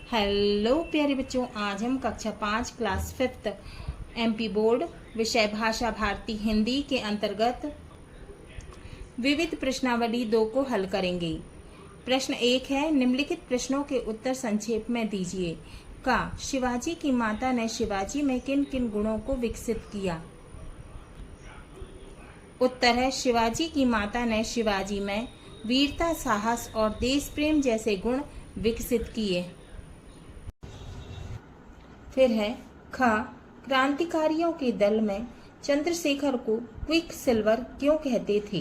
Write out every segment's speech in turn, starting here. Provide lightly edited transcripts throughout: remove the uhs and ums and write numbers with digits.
Hello प्यारे बच्चों, आज हम कक्षा 5 क्लास 5 एमपी बोर्ड विषय भाषा भारती हिंदी के अंतर्गत विविध प्रश्नावली 2 को हल करेंगे। प्रश्न 1 है, निम्नलिखित प्रश्नों के उत्तर संक्षेप में दीजिए। का शिवाजी की माता ने शिवाजी में किन किन गुणों को विकसित किया? उत्तर है, शिवाजी की माता ने शिवाजी में वीरता, साहस और देश प्रेम जैसे गुण विकसित किए। फिर है ख, क्रांतिकारियों के दल में चंद्रशेखर को क्विक सिल्वर क्यों कहते थे?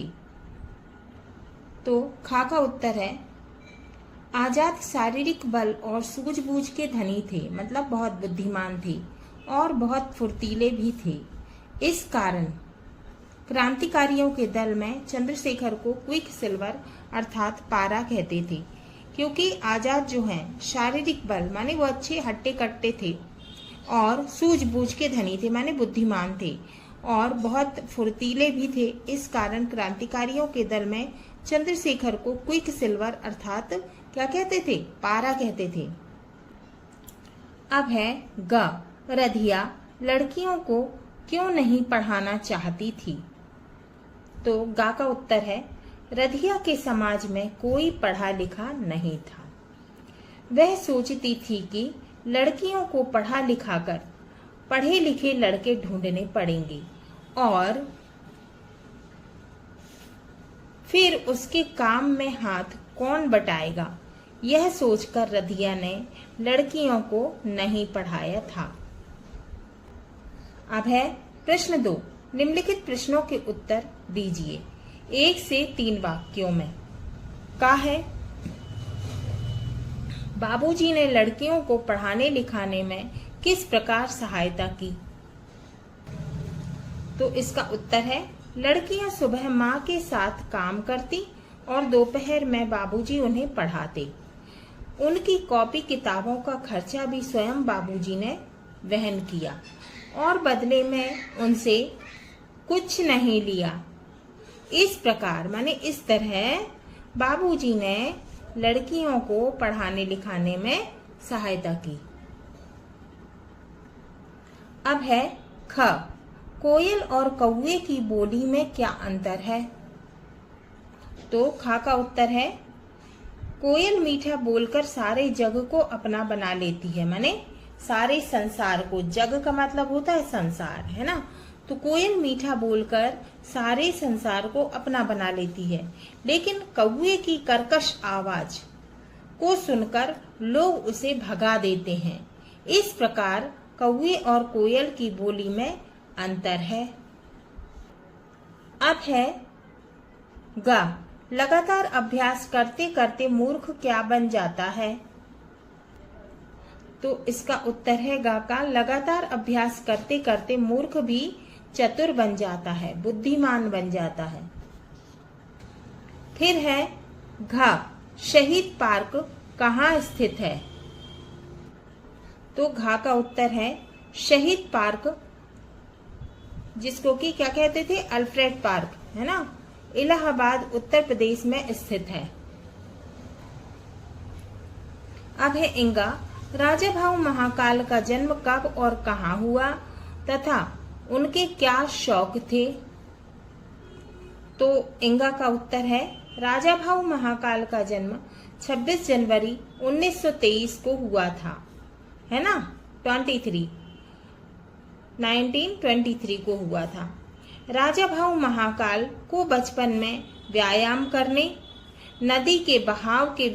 तो खा का उत्तर है, आजाद शारीरिक बल और सूझबूझ के धनी थे, मतलब बहुत बुद्धिमान थे और बहुत फुर्तीले भी थे। इस कारण क्रांतिकारियों के दल में चंद्रशेखर को क्विक सिल्वर अर्थात पारा कहते थे, क्योंकि आजाद जो हैं शारीरिक बल माने वो अच्छे हट्टे कट्टे थे और सूझबूझ के धनी थे माने बुद्धिमान थे और बहुत फुर्तीले भी थे। इस कारण क्रांतिकारियों के दल में चंद्रशेखर को क्विक सिल्वर अर्थात क्या कहते थे? पारा कहते थे। अब है ग, रधिया लड़कियों को क्यों नहीं पढ़ाना चाहती थी? तो गा का उत्तर है, रधिया के समाज में कोई पढ़ा लिखा नहीं था। वह सोचती थी कि लड़कियों को पढ़ा लिखा कर पढ़े लिखे लड़के ढूंढने पड़ेंगे और फिर उसके काम में हाथ कौन बटाएगा, यह सोचकर रधिया ने लड़कियों को नहीं पढ़ाया था। अब है प्रश्न 2, निम्नलिखित प्रश्नों के उत्तर दीजिए 1 से 3 वाक्यों में। का है, बाबूजी ने लड़कियों को पढ़ाने लिखाने में किस प्रकार सहायता की? तो इसका उत्तर है, लड़कियां सुबह माँ के साथ काम करती और दोपहर में बाबूजी उन्हें पढ़ाते। उनकी कॉपी किताबों का खर्चा भी स्वयं बाबूजी ने वहन किया और बदले में उनसे कुछ नहीं लिया। इस प्रकार माने इस तरह बाबूजी ने लड़कियों को पढ़ाने लिखाने में सहायता की। अब है ख, कोयल और कौवे की बोली में क्या अंतर है? तो खा का उत्तर है, कोयल मीठा बोलकर सारे जग को अपना बना लेती है, माने सारे संसार को, जग का मतलब होता है संसार, है ना। तो कोयल मीठा बोलकर सारे संसार को अपना बना लेती है, लेकिन कौवे की कर्कश आवाज को सुनकर लोग उसे भगा देते हैं। इस प्रकार कौवे और कोयल की बोली में अंतर है। अब है ग, लगातार अभ्यास करते करते मूर्ख क्या बन जाता है? तो इसका उत्तर है ग का, लगातार अभ्यास करते करते मूर्ख भी चतुर बन जाता है, बुद्धिमान बन जाता है। फिर है घ, शहीद पार्क कहाँ स्थित है? तो घ का उत्तर है, शहीद पार्क जिसको कि क्या कहते थे? अल्फ्रेड पार्क, है ना, इलाहाबाद उत्तर प्रदेश में स्थित है। अब है इंगा, राजा भाऊ महाकाल का जन्म कब और कहाँ हुआ तथा उनके क्या शौक थे? तो इंगा का उत्तर है, राजा भाऊ महाकाल का जन्म 26 जनवरी 1923 को हुआ था, है ना, 1923 को हुआ था। राजा भाऊ महाकाल को बचपन में व्यायाम करने, नदी के बहाव के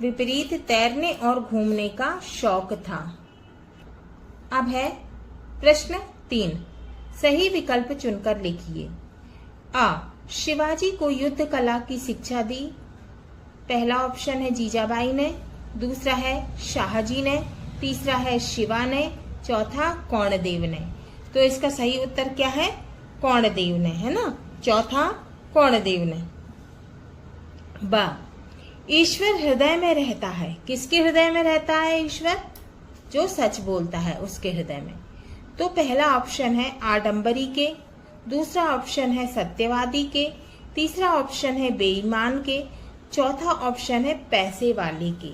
विपरीत तैरने और घूमने का शौक था। अब है प्रश्न 3, सही विकल्प चुनकर लिखिए। आ, शिवाजी को युद्ध कला की शिक्षा दी। पहला ऑप्शन है जीजाबाई ने, दूसरा है शाहजी ने, तीसरा है शिवा ने, चौथा कौणदेव ने। तो इसका सही उत्तर क्या है? कौणदेव ने, है ना, चौथा कौणदेव ने। बा, ईश्वर हृदय में रहता है। किसके हृदय में रहता है ईश्वर? जो सच बोलता है उसके हृदय में। तो पहला ऑप्शन है आडंबरी के, दूसरा ऑप्शन है सत्यवादी के, तीसरा ऑप्शन है बेईमान के, चौथा ऑप्शन है पैसे वाले के।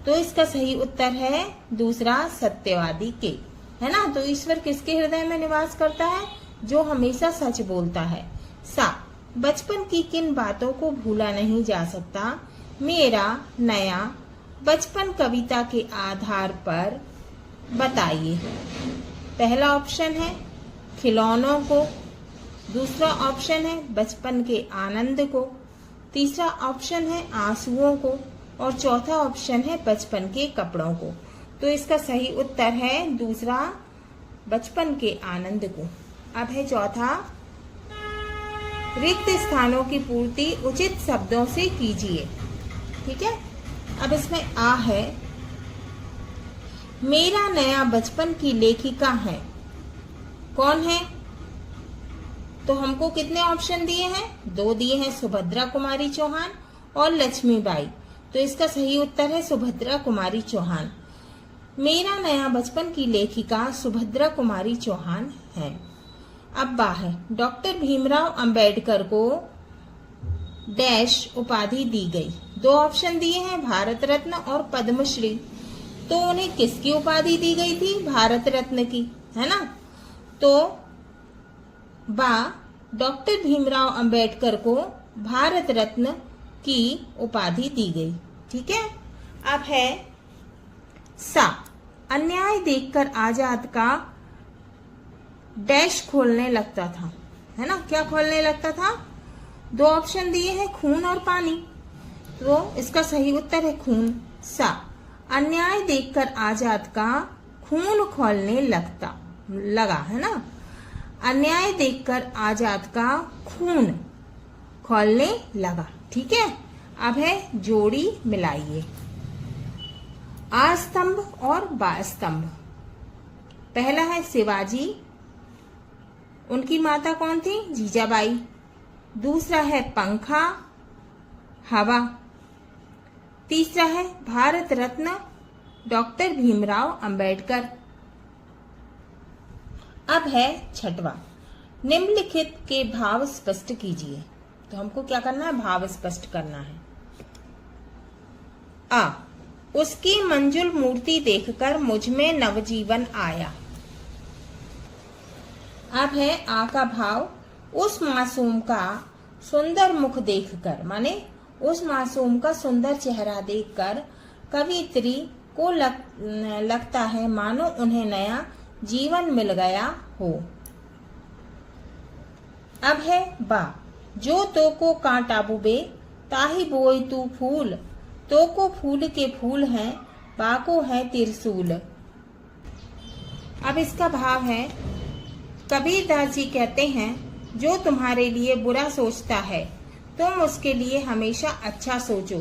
तो इसका सही उत्तर है दूसरा, सत्यवादी के, है ना। तो ईश्वर किसके हृदय में निवास करता है? जो हमेशा सच बोलता है। सा, बचपन की किन बातों को भूला नहीं जा सकता? मेरा नया बचपन कविता के आधार पर बताइए। पहला ऑप्शन है खिलौनों को, दूसरा ऑप्शन है बचपन के आनंद को, तीसरा ऑप्शन है आंसुओं को और चौथा ऑप्शन है बचपन के कपड़ों को। तो इसका सही उत्तर है दूसरा, बचपन के आनंद को। अब है चौथा, रिक्त स्थानों की पूर्ति उचित शब्दों से कीजिए। ठीक है, अब इसमें आ है, मेरा नया बचपन की लेखिका है, कौन है? तो हमको कितने ऑप्शन दिए हैं? 2 दिए हैं, सुभद्रा कुमारी चौहान और लक्ष्मीबाई। तो इसका सही उत्तर है सुभद्रा कुमारी चौहान। मेरा नया बचपन की लेखिका सुभद्रा कुमारी चौहान है। अब बा है, डॉक्टर भीमराव अंबेडकर को डैश उपाधि दी गई। 2 ऑप्शन दिए हैं, भारत रत्न और पद्मश्री। तो उन्हें किसकी उपाधि दी गई थी? भारत रत्न की, है ना। तो बा, डॉक्टर भीमराव अंबेडकर को भारत रत्न की उपाधि दी गई। ठीक है, अब है सा, अन्याय देखकर आजाद का डैश खोलने लगता था, है ना। क्या खोलने लगता था? 2 ऑप्शन दिए हैं, खून और पानी। तो इसका सही उत्तर है खून। सा, अन्याय देखकर आजाद का खून खोलने लगा, है ना। अन्याय देखकर आजाद का खून खोलने लगा। ठीक है, अब है जोड़ी मिलाइए। आ स्तंभ और बा स्तंभ। पहला है शिवाजी, उनकी माता कौन थी? जीजाबाई। दूसरा है पंखा, हवा। तीसरा है भारत रत्न, डॉक्टर भीमराव अंबेडकर। अब है छठवां, निम्नलिखित के भाव स्पष्ट कीजिए। तो हमको क्या करना है? भाव स्पष्ट करना है। आ, उसकी मंजुल मूर्ति देखकर मुझ में नवजीवन आया। अब है आ का भाव, उस मासूम का सुंदर मुख देखकर, माने उस मासूम का सुंदर चेहरा देखकर कवियत्री को लगता है मानो उन्हें नया जीवन मिल गया हो। अब है बा, जो तो को कांटा बुबे ताही बोई तू फूल, तो को फूल के फूल हैं, बाको है त्रिशूल। अब इसका भाव है, कबीरदास जी कहते हैं, जो तुम्हारे लिए बुरा सोचता है तुम उसके लिए हमेशा अच्छा सोचो।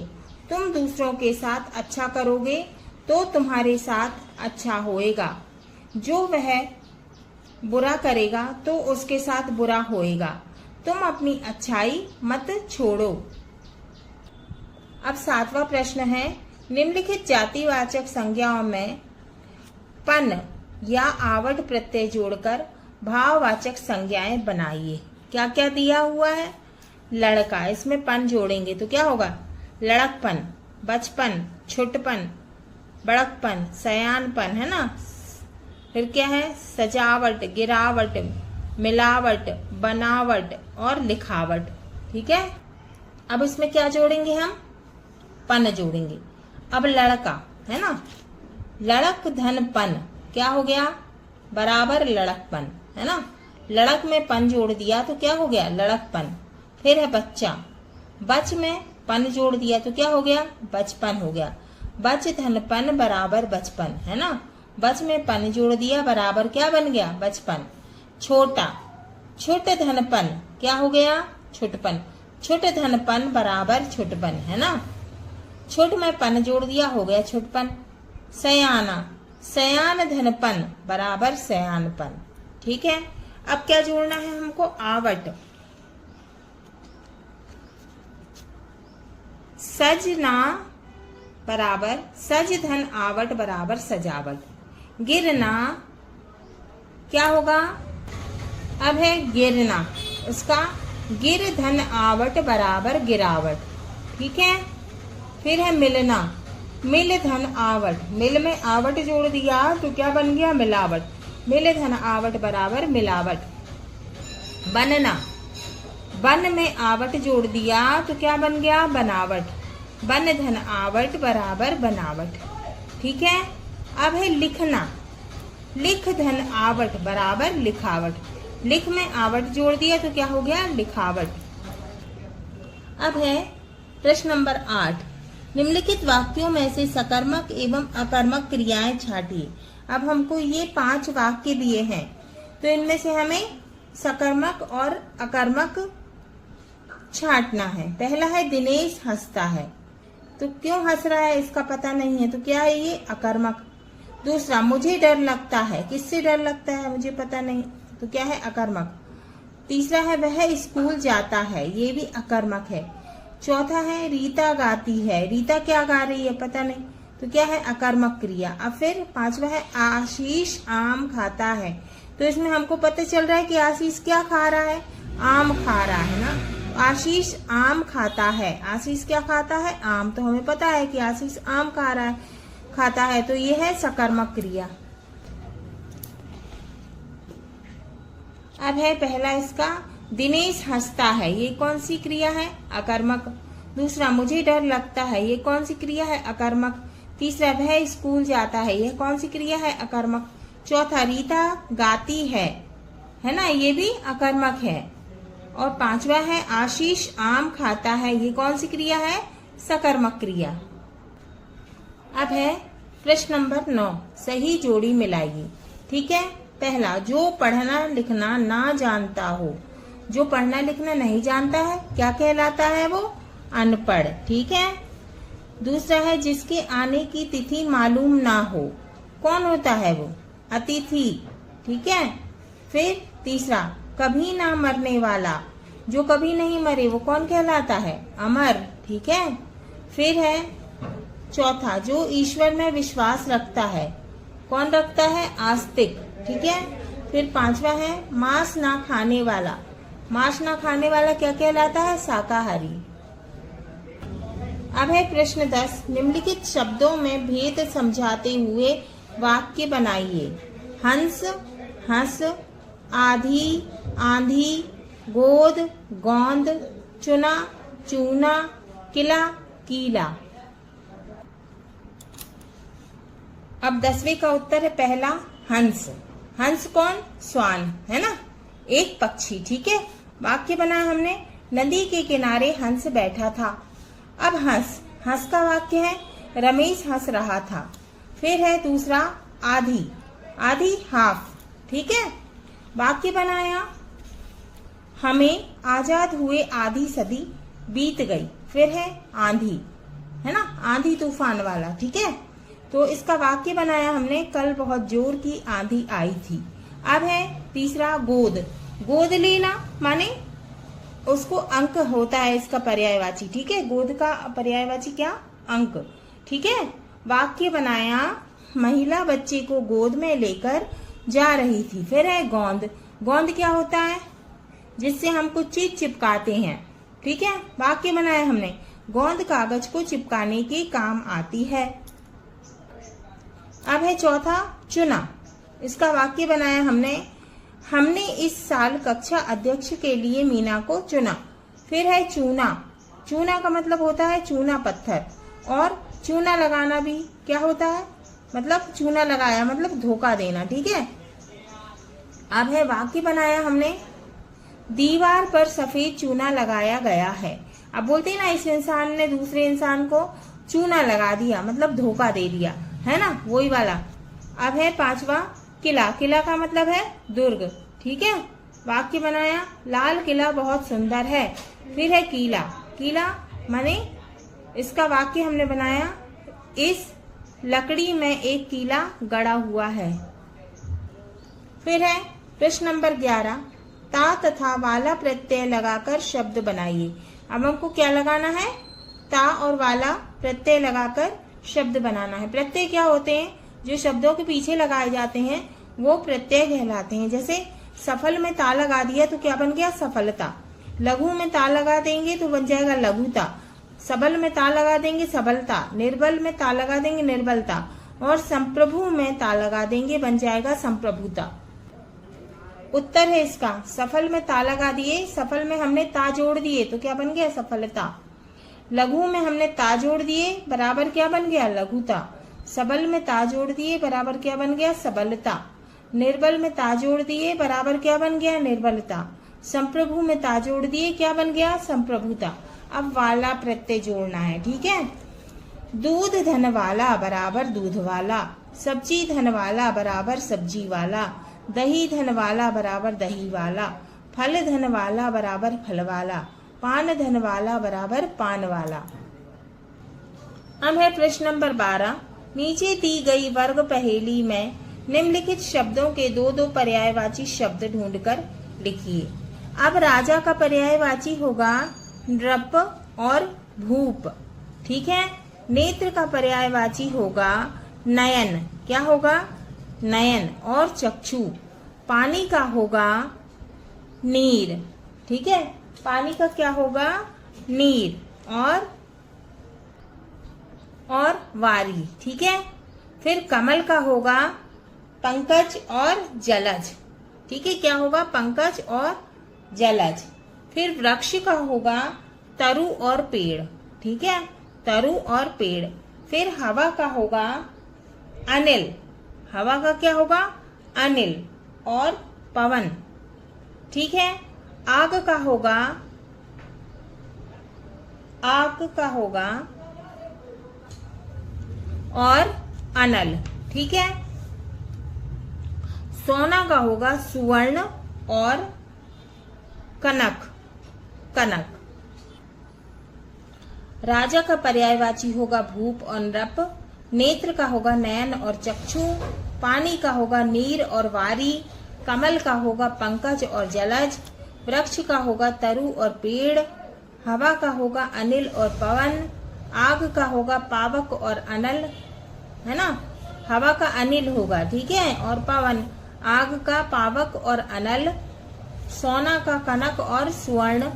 तुम दूसरों के साथ अच्छा करोगे तो तुम्हारे साथ अच्छा होएगा। जो वह बुरा करेगा तो उसके साथ बुरा होएगा। तुम अपनी अच्छाई मत छोड़ो। अब 7वां प्रश्न है, निम्नलिखित जातिवाचक संज्ञाओं में पन या आवड प्रत्यय जोड़कर भाववाचक संज्ञाएं बनाइए। क्या क्या दिया हुआ है? लड़का, इसमें पन जोड़ेंगे तो क्या होगा? लड़कपन, बचपन, छोटपन, बड़कपन, सयानपन, है ना। फिर क्या है? सजावट, गिरावट, मिलावट, बनावट और लिखावट। ठीक है, अब इसमें क्या जोड़ेंगे हम? पन जोड़ेंगे। अब लड़का, है ना, लड़क धन पन, क्या हो गया? बराबर लड़कपन, है ना। लड़क में पन जोड़ दिया तो क्या हो गया? लड़कपन। फिर है बच्चा, बच में पन जोड़ दिया तो क्या हो गया? बचपन हो गया। बच धन पन बराबर बचपन, है ना। बच में पन जोड़ दिया बराबर क्या बन गया? बचपन। छोटा, छोट धन पन क्या हो गया? छुटपन। छुट धन पन बराबर छुटपन, है ना। छुट में पन जोड़ दिया हो गया छुटपन। सयाना, सयान धन पन बराबर सयानपन। ठीक है, अब क्या जोड़ना है हमको? आवट, सजना बराबर सज धन आवट बराबर सजावट। गिरना क्या होगा? अब है गिरना, उसका गिर धन आवट बराबर गिरावट। ठीक है। फिर है मिलना, मिल धन आवट, मिल में आवट जोड़ दिया तो क्या बन गया, मिलावट। मिल धन आवट बराबर मिलावट। बनना, बन में आवट जोड़ दिया तो क्या बन गया, बनावट। बन धन आवट बराबर बनावट। ठीक है। अब है लिखना, लिख धन आवट बराबर लिखावट। लिख में आवट जोड़ दिया तो क्या हो गया, लिखावट। अब है प्रश्न नंबर 8, निम्नलिखित वाक्यों में से सकर्मक एवं अकर्मक क्रियाएं छांटिए। अब हमको ये 5 वाक्य दिए हैं, तो इनमें से हमें सकर्मक और अकर्मक छांटना है। पहला है दिनेश हंसता है, तो क्यों हंस रहा है इसका पता नहीं है, तो क्या है ये, अकर्मक। दूसरा, मुझे डर लगता है, किससे डर लगता है मुझे पता नहीं, तो क्या है, अकर्मक। तीसरा है वह स्कूल जाता है, ये भी अकर्मक है। चौथा है रीता गाती है, रीता क्या गा रही है पता नहीं, तो क्या है, अकर्मक क्रिया। अब फिर 5वां है आशीष आम खाता है, तो इसमें हमको पता चल रहा है कि आशीष क्या खा रहा है, आम खा रहा है ना। आशीष आम खाता है, आशीष क्या खाता है, आम, तो हमें पता है कि आशीष आम खा रहा है, खाता है, तो ये है सकर्मक क्रिया। अब है पहला इसका, दिनेश हंसता है, ये कौन सी क्रिया है, अकर्मक। दूसरा, मुझे डर लगता है, ये कौन सी क्रिया है, अकर्मक। तीसरा, वह स्कूल जाता है, यह कौन सी क्रिया है, अकर्मक। चौथा, रीता गाती है ना, ये भी अकर्मक है। और 5वां है आशीष आम खाता है, ये कौन सी क्रिया है, सकर्मक क्रिया। अब है प्रश्न नंबर 9, सही जोड़ी मिलाइए। ठीक है। पहला, जो पढ़ना लिखना ना जानता हो, जो पढ़ना लिखना नहीं जानता है क्या कहलाता है, वो अनपढ़। ठीक है। दूसरा है जिसके आने की तिथि मालूम ना हो, कौन होता है वो, अतिथि। ठीक है। फिर तीसरा, कभी ना मरने वाला, जो कभी नहीं मरे वो कौन कहलाता है, अमर। ठीक है। फिर है चौथा, जो ईश्वर में विश्वास रखता है, कौन रखता है, आस्तिक। ठीक है। फिर 5वां है मांस ना खाने वाला, मांस ना खाने वाला क्या कहलाता है, शाकाहारी। अब है प्रश्न 10, निम्नलिखित शब्दों में भेद समझाते हुए वाक्य बनाइए। हंस, हंस, आधी, आंधी, गोद, गोंद, चुना, चूना, किला, कीला। अब 10वें का उत्तर है पहला, हंस। हंस कौन, श्वान है ना, एक पक्षी। ठीक है। वाक्य बनाया हमने, नदी के किनारे हंस बैठा था। अब हंस, हंस का वाक्य है रमेश हंस रहा था। फिर है दूसरा आधी, आधी हाफ। ठीक है। वाक्य बनाया, हमें आजाद हुए आधी सदी बीत गई। फिर है आंधी, है ना, आंधी तूफान वाला। ठीक है। तो इसका वाक्य बनाया हमने, कल बहुत जोर की आंधी आई थी। अब है तीसरा गोद, गोद लेना माने उसको अंक होता है इसका पर्यायवाची। ठीक है। गोद का पर्यायवाची क्या, अंक। ठीक है। वाक्य बनाया, महिला बच्चे को गोद में लेकर जा रही थी। फिर है गोंद, गोंद क्या होता है, जिससे हम कुछ चीज चिपकाते हैं। ठीक है। वाक्य बनाया हमने, गोंद कागज को चिपकाने के काम आती है। अब है चौथा चुना, इसका वाक्य बनाया हमने, हमने इस साल कक्षा अध्यक्ष के लिए मीना को चुना। फिर है चूना, चूना का मतलब होता है चूना पत्थर, और चूना लगाना भी क्या होता है, मतलब चूना लगाया मतलब धोखा देना। ठीक है। अब है वाक्य बनाया हमने, दीवार पर सफेद चूना लगाया गया है। अब बोलते हैं ना, इस इंसान ने दूसरे इंसान को चूना लगा दिया मतलब धोखा दे दिया, है ना, वही वाला। अब है 5वां किला, किला का मतलब है दुर्ग। ठीक है। वाक्य बनाया, लाल किला बहुत सुंदर है। फिर है कीला, कीला माने इसका वाक्य हमने बनाया, इस लकड़ी में एक कीला गड़ा हुआ है। फिर है प्रश्न नंबर 11, ता तथा वाला प्रत्यय लगाकर शब्द बनाइए। अब हमको क्या लगाना है, ता और वाला प्रत्यय लगाकर शब्द बनाना है। प्रत्यय क्या होते हैं, जो शब्दों के पीछे लगाए जाते हैं वो प्रत्यय कहलाते हैं। जैसे सफल में ता लगा दिया तो क्या बन गया, सफलता। लघु में ता लगा देंगे तो बन जाएगा लघुता। सबल में ता लगा देंगे सबलता, निर्बल में ता लगा देंगे निर्बलता, और संप्रभु में ता लगा देंगे, बन जाएगा संप्रभुता। उत्तर है इसका, सफल में ता लगा दिए, सफल में हमने ता जोड़ दिए तो क्या बन गया सफलता। लघु में हमने ता जोड़ दिए बराबर क्या बन गया लघुता। सबल में ता जोड़ दिए बराबर क्या बन गया सबलता। निर्बल में ता जोड़ दिए बराबर क्या बन गया निर्बलता। संप्रभु में ता जोड़ दिए क्या बन गया संप्रभुता। अब वाला प्रत्यय जोड़ना है, ठीक है। दूध धन वाला बराबर दूध वाला, सब्जी धन वाला बराबर सब्जी वाला, दही धन वाला बराबर दही वाला, फल धन वाला बराबर फल वाला, पान धन वाला बराबर पान वाला। अब है प्रश्न नंबर 12। नीचे दी गई वर्ग पहेली में निम्नलिखित शब्दों के दो दो पर्यायवाची शब्द ढूंढकर लिखिए। अब राजा का पर्यायवाची होगा नृप और भूप, ठीक है। नेत्र का पर्यायवाची होगा नयन, क्या होगा नयन और चक्षु। पानी का होगा नीर, ठीक है, पानी का क्या होगा नीर और वारी, ठीक है। फिर कमल का होगा पंकज और जलज, ठीक है, क्या होगा पंकज और जलज। फिर वृक्ष का होगा तरु और पेड़, ठीक है, तरु और पेड़। फिर हवा का होगा अनिल, हवा का क्या होगा अनिल और पवन, ठीक है। आग का होगा और अनल, ठीक है। सोना का होगा सुवर्ण और कनक। राजा का पर्यायवाची होगा भूप और नृप। नेत्र का होगा नयन और चक्षु। पानी का होगा नीर और वारी। कमल का होगा पंकज और जलज। वृक्ष का होगा तरु और पेड़। हवा का होगा अनिल और पवन। आग का होगा पावक और अनल, है ना, हवा का अनिल होगा, ठीक है, और पवन। आग का पावक और अनल। सोना का कनक और स्वर्ण।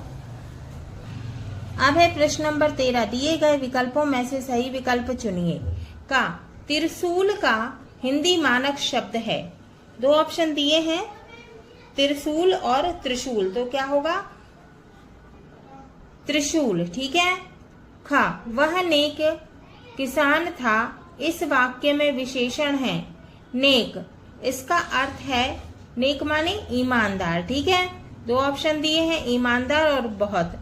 अब है प्रश्न नंबर 13। दिए गए विकल्पों में से सही विकल्प चुनिए। का त्रिशूल का हिंदी मानक शब्द है। दो ऑप्शन दिए हैं, त्रिशूल और त्रिशूल, तो क्या होगा त्रिशूल, ठीक है। खा वह नेक किसान था, इस वाक्य में विशेषण है नेक, इसका अर्थ है नेक माने ईमानदार, ठीक है। दो ऑप्शन दिए हैं ईमानदार और बहुत,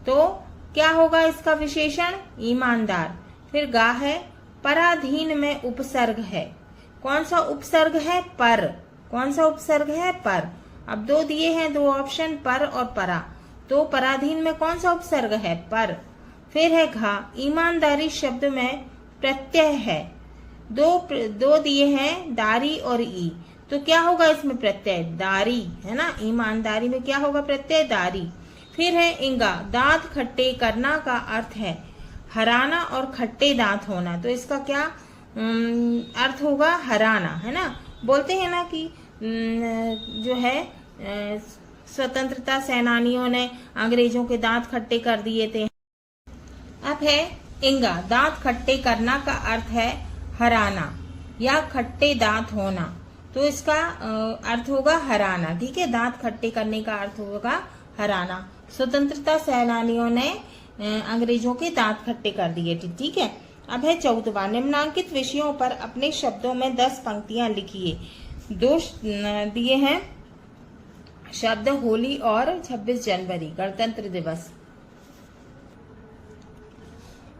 तो क्या होगा इसका विशेषण ईमानदार। फिर गा है पराधीन में उपसर्ग है, कौन सा उपसर्ग है पर, कौन सा उपसर्ग है पर। अब दो दिए हैं दो ऑप्शन पर और परा, तो पराधीन में कौन सा उपसर्ग है पर। फिर है घा ईमानदारी शब्द में प्रत्यय है, दो दिए हैं दारी और ई, तो क्या होगा इसमें प्रत्यय दारी, है ना, ईमानदारी में क्या होगा प्रत्यय दारी। फिर है इंगा दांत खट्टे करना का अर्थ है हराना और खट्टे दांत होना, तो इसका क्या अर्थ होगा हराना, है ना। बोलते हैं ना कि जो है स्वतंत्रता सेनानियों ने अंग्रेजों के दांत खट्टे कर दिए थे। अब है इंगा दांत खट्टे करना का अर्थ है हराना या खट्टे दांत होना, तो इसका अर्थ होगा हराना, ठीक है। दांत खट्टे करने का अर्थ होगा हराना। स्वतंत्रता सेनानियों ने अंग्रेजों के दांत खट्टे कर दिए थे, ठीक है। अब है 14वां। निम्नांकित विषयों पर अपने शब्दों में 10 पंक्तियां लिखिए। दो दिए हैं शब्द होली और 26 जनवरी गणतंत्र दिवस।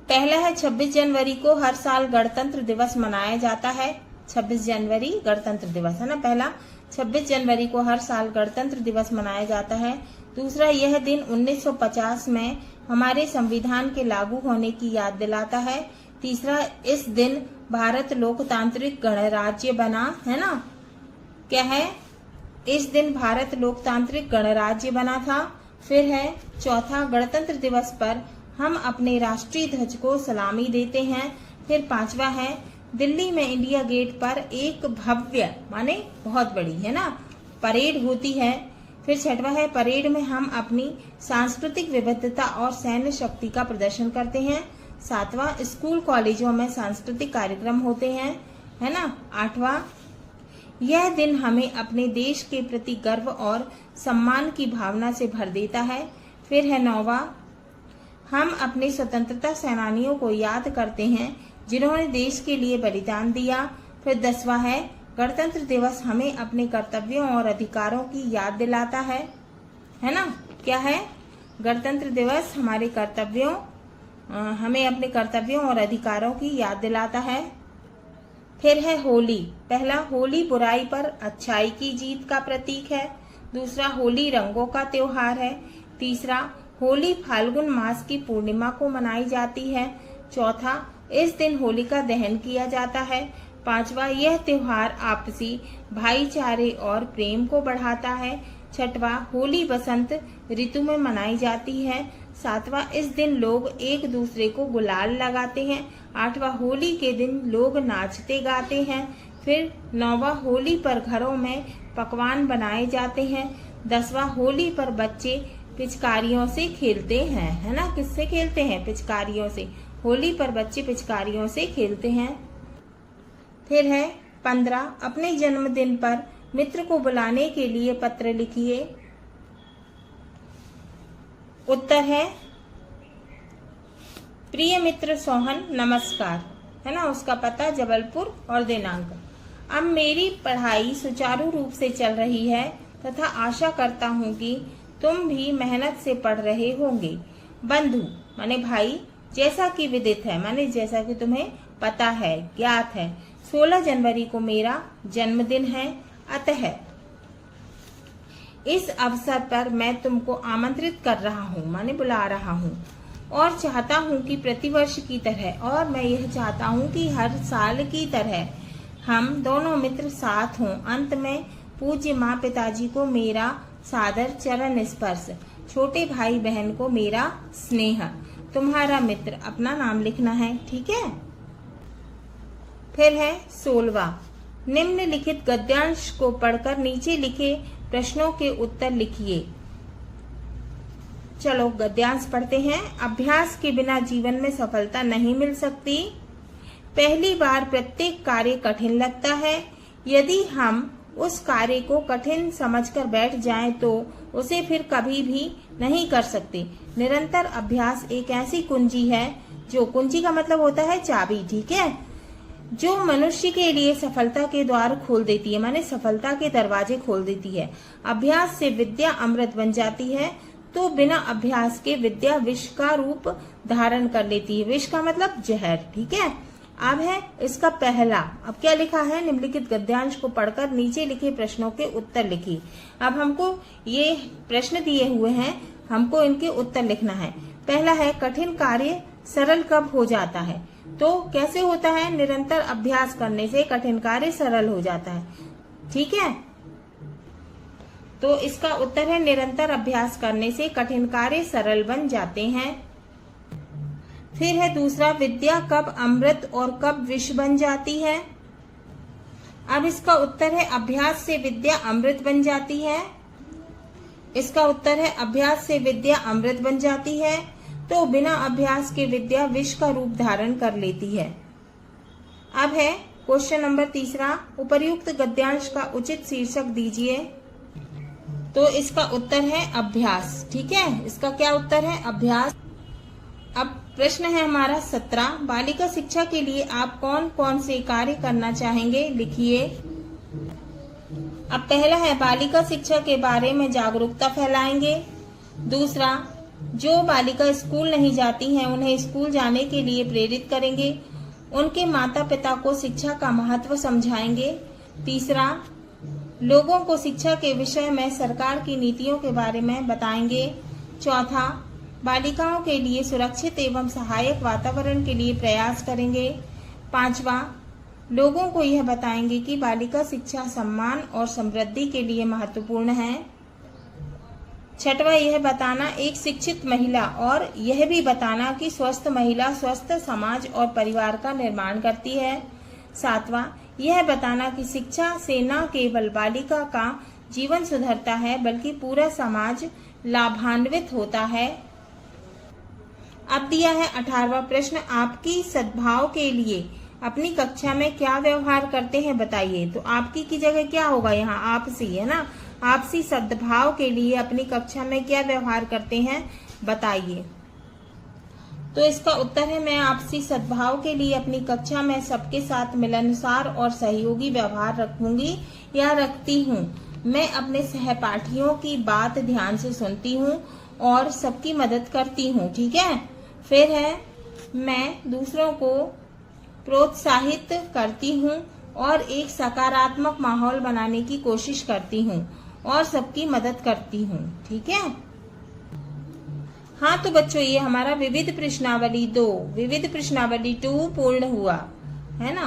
पहला है 26 जनवरी को हर साल गणतंत्र दिवस मनाया जाता है। 26 जनवरी गणतंत्र दिवस है ना, पहला 26 जनवरी को हर साल गणतंत्र दिवस मनाया जाता है। दूसरा, यह दिन 1950 में हमारे संविधान के लागू होने की याद दिलाता है। तीसरा, इस दिन भारत लोकतांत्रिक गणराज्य बना, है ना, क्या है, इस दिन भारत लोकतांत्रिक गणराज्य बना था। फिर है चौथा, गणतंत्र दिवस पर हम अपने राष्ट्रीय ध्वज को सलामी देते हैं। फिर 5वां है, दिल्ली में इंडिया गेट पर एक भव्य माने बहुत बड़ी, है ना, परेड होती है। फिर छठवां है परेड में हम अपनी सांस्कृतिक विविधता और सैन्य शक्ति का प्रदर्शन करते हैं। सातवां स्कूल कॉलेजों में सांस्कृतिक कार्यक्रम होते हैं, है ना। आठवां यह दिन हमें अपने देश के प्रति गर्व और सम्मान की भावना से भर देता है। फिर है नौवां हम अपने स्वतंत्रता सेनानियों को याद करते हैं जिन्होंने देश के लिए बलिदान दिया। फिर 10वां है गणतंत्र दिवस हमें अपने कर्तव्यों और अधिकारों की याद दिलाता है ना। क्या है? गणतंत्र दिवस हमें अपने कर्तव्यों और अधिकारों की याद दिलाता है। फिर है होली। पहला, होली बुराई पर अच्छाई की जीत का प्रतीक है। दूसरा, होली रंगों का त्योहार है। तीसरा, होली फाल्गुन मास की पूर्णिमा को मनाई जाती है। चौथा, इस दिन होलिका दहन किया जाता है। पांचवा, यह त्योहार आपसी भाईचारे और प्रेम को बढ़ाता है। छठवां, होली बसंत ऋतु में मनाई जाती है। सातवां, इस दिन लोग एक दूसरे को गुलाल लगाते हैं। आठवां, होली के दिन लोग नाचते गाते हैं। फिर 9वां, होली पर घरों में पकवान बनाए जाते हैं। 10वां, होली पर बच्चे पिचकारियों से खेलते हैं, है ना। किससे खेलते हैं? पिचकारियों से। होली पर बच्चे पिचकारियों से खेलते हैं। फिर है 15, अपने जन्मदिन पर मित्र को बुलाने के लिए पत्र लिखिए। उत्तर है प्रिय मित्र सोहन नमस्कार, है ना। उसका पता जबलपुर और दिनांक। अब मेरी पढ़ाई सुचारू रूप से चल रही है तथा आशा करता हूँ कि तुम भी मेहनत से पढ़ रहे होंगे। बंधु माने भाई, जैसा कि विदित है माने जैसा कि तुम्हें पता है, ज्ञात है, 16 जनवरी को मेरा जन्मदिन है। अतः इस अवसर पर मैं तुमको आमंत्रित कर रहा हूँ माने बुला रहा हूँ और चाहता हूँ कि प्रतिवर्ष की तरह, और मैं यह चाहता हूँ कि हर साल की तरह हम दोनों मित्र साथ हों। अंत में पूज्य माँ पिताजी को मेरा सादर चरण स्पर्श, छोटे भाई बहन को मेरा स्नेह। तुम्हारा मित्र, अपना नाम लिखना है, ठीक है। फिर है 16वां, निम्नलिखित गद्यांश को पढ़कर नीचे लिखे प्रश्नों के उत्तर लिखिए। चलो गद्यांश पढ़ते हैं। अभ्यास के बिना जीवन में सफलता नहीं मिल सकती। पहली बार प्रत्येक कार्य कठिन लगता है। यदि हम उस कार्य को कठिन समझकर बैठ जाएं तो उसे फिर कभी भी नहीं कर सकते। निरंतर अभ्यास एक ऐसी कुंजी है जो, कुंजी का मतलब होता है चाबी, ठीक है, जो मनुष्य के लिए सफलता के द्वार खोल देती है, माने सफलता के दरवाजे खोल देती है। अभ्यास से विद्या अमृत बन जाती है तो बिना अभ्यास के विद्या विष का रूप धारण कर लेती है। विष का मतलब जहर, ठीक है। अब है इसका पहला, अब क्या लिखा है? निम्नलिखित गद्यांश को पढ़कर नीचे लिखे प्रश्नों के उत्तर लिखिए। अब हमको ये प्रश्न दिए हुए हैं, हमको इनके उत्तर लिखना है। पहला है कठिन कार्य सरल कब हो जाता है? तो कैसे होता है? निरंतर अभ्यास करने से कठिन कार्य सरल हो जाता है, ठीक है। तो इसका उत्तर है निरंतर अभ्यास करने से कठिन कार्य सरल बन जाते हैं। फिर है दूसरा, विद्या कब अमृत और कब विष बन जाती है? अब इसका उत्तर है अभ्यास से विद्या अमृत बन जाती है। इसका उत्तर है अभ्यास से विद्या अमृत बन जाती है तो बिना अभ्यास के विद्या विष का रूप धारण कर लेती है। अब है क्वेश्चन नंबर 3, उपर्युक्त गद्यांश का उचित शीर्षक दीजिए। तो इसका उत्तर है अभ्यास, ठीक है। इसका क्या उत्तर है? अभ्यास। अब प्रश्न है हमारा 17, बालिका शिक्षा के लिए आप कौन कौन से कार्य करना चाहेंगे? लिखिए। अब पहला है बालिका शिक्षा के बारे में जागरूकता फैलाएंगे। दूसरा, जो बालिका स्कूल नहीं जाती हैं उन्हें स्कूल जाने के लिए प्रेरित करेंगे। उनके माता पिता को शिक्षा का महत्व समझाएंगे। तीसरा, लोगों को शिक्षा के विषय में सरकार की नीतियों के बारे में बताएंगे। चौथा, बालिकाओं के लिए सुरक्षित एवं सहायक वातावरण के लिए प्रयास करेंगे। पांचवा, लोगों को यह बताएंगे कि बालिका शिक्षा सम्मान और समृद्धि के लिए महत्वपूर्ण है। छठवां, यह बताना एक शिक्षित महिला और यह भी बताना कि स्वस्थ महिला स्वस्थ समाज और परिवार का निर्माण करती है। सातवां, यह बताना कि शिक्षा से न केवल बालिका का जीवन सुधरता है बल्कि पूरा समाज लाभान्वित होता है। अब दिया है 18वां प्रश्न, आपकी सद्भाव के लिए अपनी कक्षा में क्या व्यवहार करते हैं बताइए। तो आपकी की जगह क्या होगा, यहाँ आपसी है ना। आपसी सद्भाव के लिए अपनी कक्षा में क्या व्यवहार करते हैं बताइए। तो इसका उत्तर है, मैं आपसी सद्भाव के लिए अपनी कक्षा में सबके साथ मिलनसार और सहयोगी व्यवहार रखूंगी या रखती हूँ। मैं अपने सहपाठियों की बात ध्यान से सुनती हूँ और सबकी मदद करती हूँ। ठीक है। फिर है, मैं दूसरों को प्रोत्साहित करती हूँ और एक सकारात्मक माहौल बनाने की कोशिश करती हूँ और सबकी मदद करती हूँ। ठीक है। हाँ तो बच्चों, ये हमारा विविध प्रश्नावली 2 पूर्ण हुआ है ना।